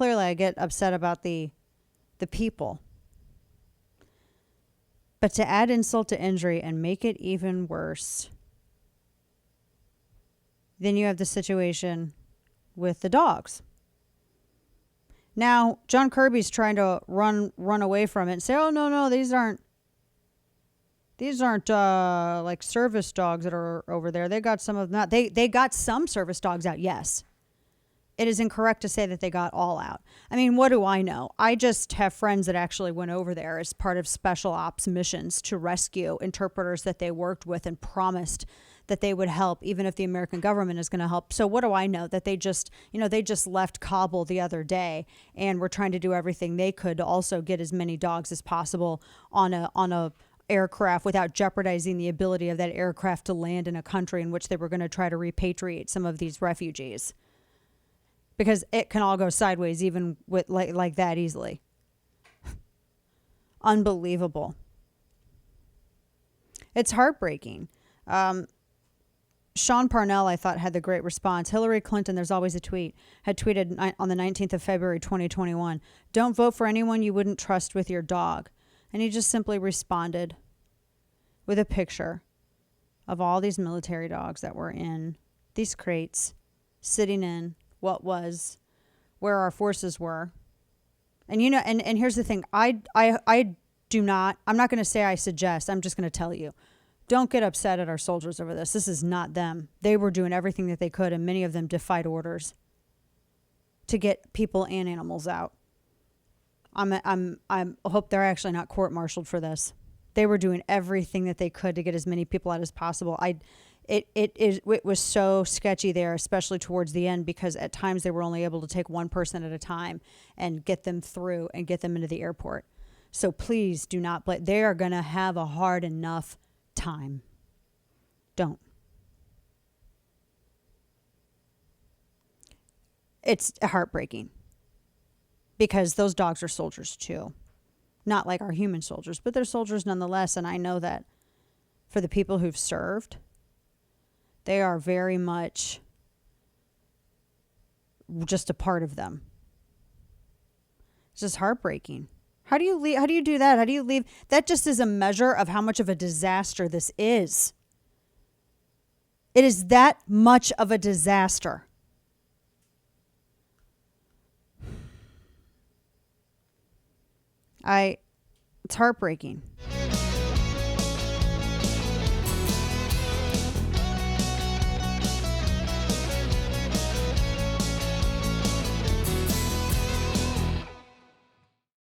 clearly I get upset about the people. But to add insult to injury and make it even worse, then you have the situation with the dogs. Now, John Kirby's trying to run away from it and say, "Oh no, these aren't like service dogs that are over there. They got some of them out. They got some service dogs out, yes. It is incorrect to say that they got all out. I mean, what do I know? I just have friends that actually went over there as part of special ops missions to rescue interpreters that they worked with and promised that they would help, even if the American government is going to help. So what do I know? That they just left Kabul the other day and were trying to do everything they could to also get as many dogs as possible on a aircraft without jeopardizing the ability of that aircraft to land in a country in which they were going to try to repatriate some of these refugees. Because it can all go sideways even with like that easily. Unbelievable. It's heartbreaking. Sean Parnell, I thought, had the great response. Hillary Clinton, there's always a tweet, had tweeted on the 19th of February, 2021, "Don't vote for anyone you wouldn't trust with your dog." And he just simply responded with a picture of all these military dogs that were in these crates, sitting in what was where our forces were. And and here's the thing. I'm not going to say I suggest, I'm just going to tell you, don't get upset at our soldiers over this. This is not them. They were doing everything that they could, and many of them defied orders to get people and animals out. I hope they're actually not court-martialed for this. They were doing everything that they could to get as many people out as possible. It was so sketchy there, especially towards the end, because at times they were only able to take one person at a time and get them through and get them into the airport. So please do not blame. They are going to have a hard enough time. Don't. It's heartbreaking because those dogs are soldiers too. Not like our human soldiers, but they're soldiers nonetheless. And I know that for the people who've served, they are very much just a part of them. It's just heartbreaking. How do you leave? How do you do that? How do you leave? That just is a measure of how much of a disaster this is. It is that much of a disaster. It's heartbreaking.